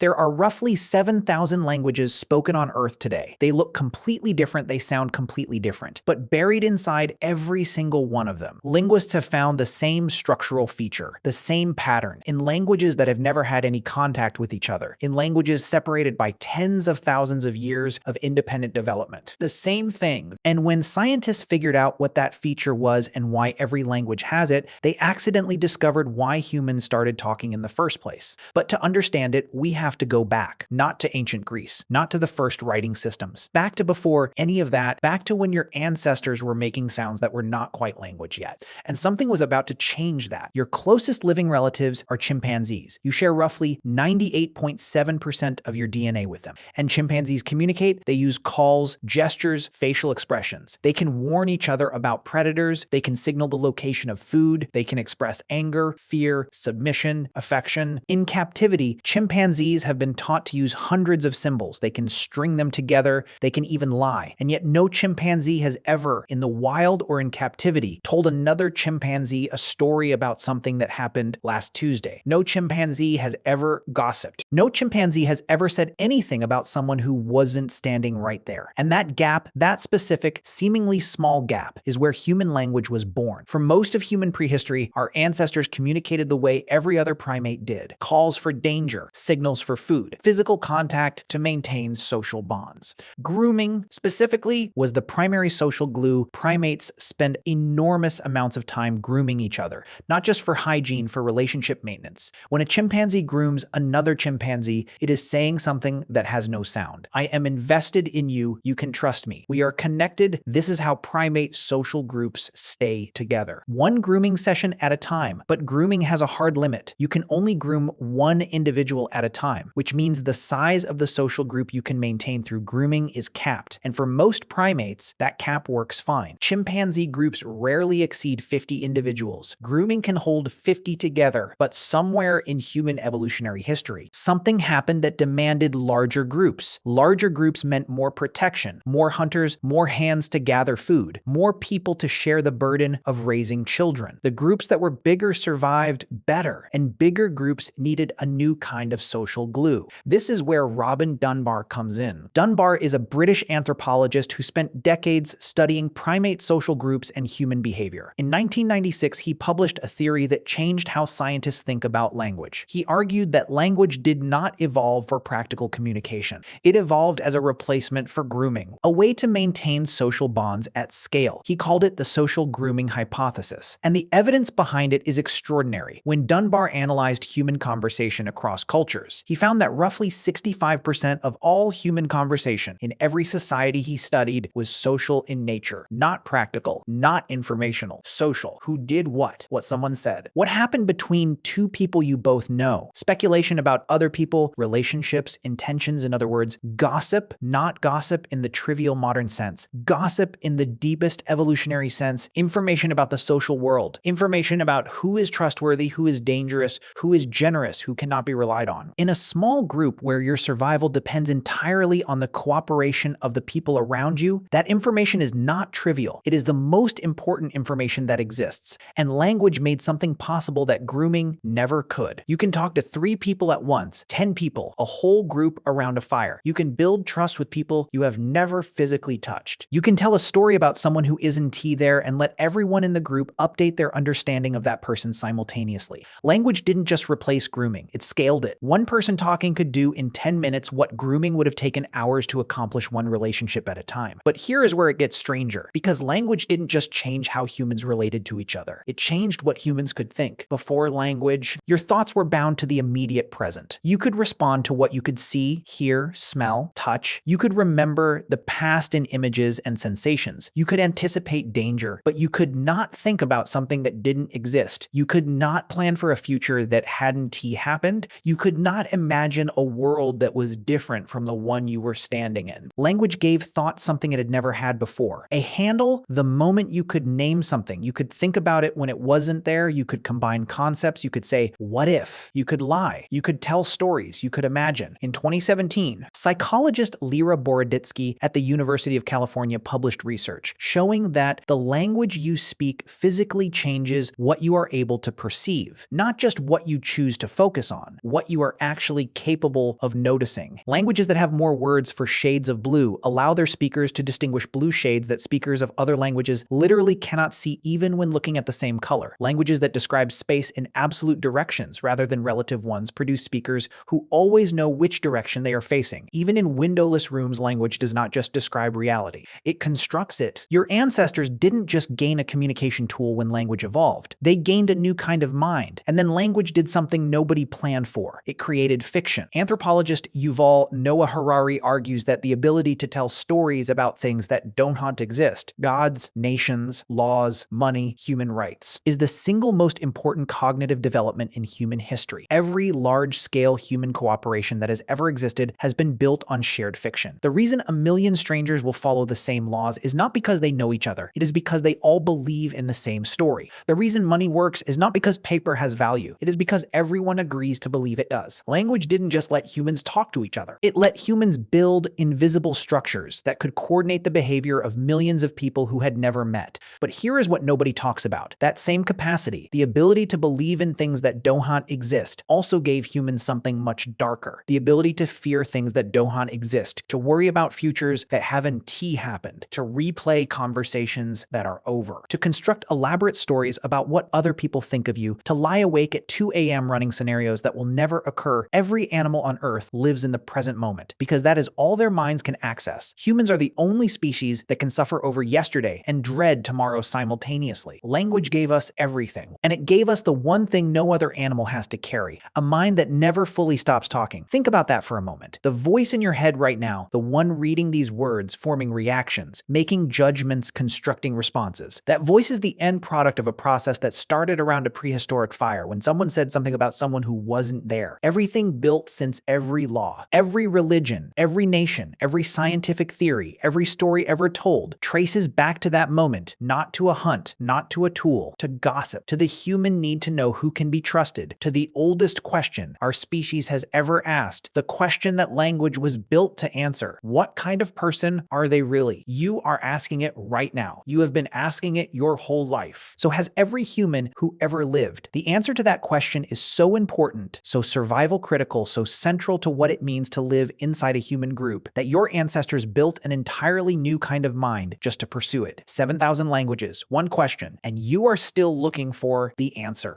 There are roughly 7,000 languages spoken on Earth today. They look completely different, they sound completely different. But buried inside every single one of them, linguists have found the same structural feature, the same pattern, in languages that have never had any contact with each other, in languages separated by tens of thousands of years of independent development. The same thing. And when scientists figured out what that feature was and why every language has it, they accidentally discovered why humans started talking in the first place. But to understand it, we have to go back, not to ancient Greece, not to the first writing systems, back to before any of that, back to when your ancestors were making sounds that were not quite language yet. And something was about to change that. Your closest living relatives are chimpanzees. You share roughly 98.7% of your DNA with them. And chimpanzees communicate, they use calls, gestures, facial expressions. They can warn each other about predators, they can signal the location of food, they can express anger, fear, submission, affection. In captivity, chimpanzees have been taught to use hundreds of symbols. They can string them together, they can even lie. And yet no chimpanzee has ever, in the wild or in captivity, told another chimpanzee a story about something that happened last Tuesday. No chimpanzee has ever gossiped. No chimpanzee has ever said anything about someone who wasn't standing right there. And that gap, that specific, seemingly small gap, is where human language was born. For most of human prehistory, our ancestors communicated the way every other primate did. Calls for danger, signals for food, physical contact to maintain social bonds. Grooming, specifically, was the primary social glue. Primates spend enormous amounts of time grooming each other, not just for hygiene, for relationship maintenance. When a chimpanzee grooms another chimpanzee, it is saying something that has no sound. I am invested in you, you can trust me. We are connected. This is how primate social groups stay together. One grooming session at a time, but grooming has a hard limit. You can only groom one individual at a time, which means the size of the social group you can maintain through grooming is capped. And for most primates, that cap works fine. Chimpanzee groups rarely exceed 50 individuals. Grooming can hold 50 together, but somewhere in human evolutionary history, something happened that demanded larger groups. Larger groups meant more protection, more hunters, more hands to gather food, more people to share the burden of raising children. The groups that were bigger survived better, and bigger groups needed a new kind of social glue. This is where Robin Dunbar comes in. Dunbar is a British anthropologist who spent decades studying primate social groups and human behavior. In 1996, he published a theory that changed how scientists think about language. He argued that language did not evolve for practical communication. It evolved as a replacement for grooming, a way to maintain social bonds at scale. He called it the social grooming hypothesis. And the evidence behind it is extraordinary. When Dunbar analyzed human conversation across cultures, he found that roughly 65% of all human conversation in every society he studied was social in nature, not practical, not informational, social. Who did what someone said. What happened between two people you both know. Speculation about other people, relationships, intentions, in other words, gossip, not gossip in the trivial modern sense. Gossip in the deepest evolutionary sense, information about the social world, information about who is trustworthy, who is dangerous, who is generous, who cannot be relied on. In a small group where your survival depends entirely on the cooperation of the people around you, that information is not trivial. It is the most important information that exists. And language made something possible that grooming never could. You can talk to 3 people at once, 10 people, a whole group around a fire. You can build trust with people you have never physically touched. You can tell a story about someone who isn't there and let everyone in the group update their understanding of that person simultaneously. Language didn't just replace grooming, it scaled it. One person talking could do in 10 minutes what grooming would have taken hours to accomplish one relationship at a time. But here is where it gets stranger, because language didn't just change how humans related to each other. It changed what humans could think. Before language, your thoughts were bound to the immediate present. You could respond to what you could see, hear, smell, touch. You could remember the past in images and sensations. You could anticipate danger, but you could not think about something that didn't exist. You could not plan for a future that hadn't happened. You could not imagine a world that was different from the one you were standing in. Language gave thought something it had never had before. A handle the moment you could name something. You could think about it when it wasn't there. You could combine concepts. You could say, what if? You could lie. You could tell stories. You could imagine. In 2017, psychologist Lera Boroditsky at the University of California published research showing that the language you speak physically changes what you are able to perceive, not just what you choose to focus on, what you are actually actually capable of noticing. Languages that have more words for shades of blue allow their speakers to distinguish blue shades that speakers of other languages literally cannot see even when looking at the same color. Languages that describe space in absolute directions rather than relative ones produce speakers who always know which direction they are facing. Even in windowless rooms, language does not just describe reality, it constructs it. Your ancestors didn't just gain a communication tool when language evolved. They gained a new kind of mind. And then language did something nobody planned for. It created fiction. Anthropologist Yuval Noah Harari argues that the ability to tell stories about things that don't exist, gods, nations, laws, money, human rights, is the single most important cognitive development in human history. Every large-scale human cooperation that has ever existed has been built on shared fiction. The reason a million strangers will follow the same laws is not because they know each other. It is because they all believe in the same story. The reason money works is not because paper has value. It is because everyone agrees to believe it does. Language didn't just let humans talk to each other. It let humans build invisible structures that could coordinate the behavior of millions of people who had never met. But here is what nobody talks about. That same capacity, the ability to believe in things that don't exist, also gave humans something much darker. The ability to fear things that don't exist, to worry about futures that haven't happened, to replay conversations that are over, to construct elaborate stories about what other people think of you, to lie awake at 2 a.m. running scenarios that will never occur. Every animal on Earth lives in the present moment because that is all their minds can access. Humans are the only species that can suffer over yesterday and dread tomorrow simultaneously. Language gave us everything, and it gave us the one thing no other animal has to carry, a mind that never fully stops talking. Think about that for a moment. The voice in your head right now, the one reading these words, forming reactions, making judgments, constructing responses. That voice is the end product of a process that started around a prehistoric fire when someone said something about someone who wasn't there. Everything built since every law, every religion, every nation, every scientific theory, every story ever told traces back to that moment, not to a hunt, not to a tool, to gossip, to the human need to know who can be trusted, to the oldest question our species has ever asked, the question that language was built to answer. What kind of person are they really? You are asking it right now. You have been asking it your whole life. So has every human who ever lived? The answer to that question is so important, so survival critical, so central to what it means to live inside a human group, that your ancestors built an entirely new kind of mind just to pursue it. 7,000 languages, one question, and you are still looking for the answer.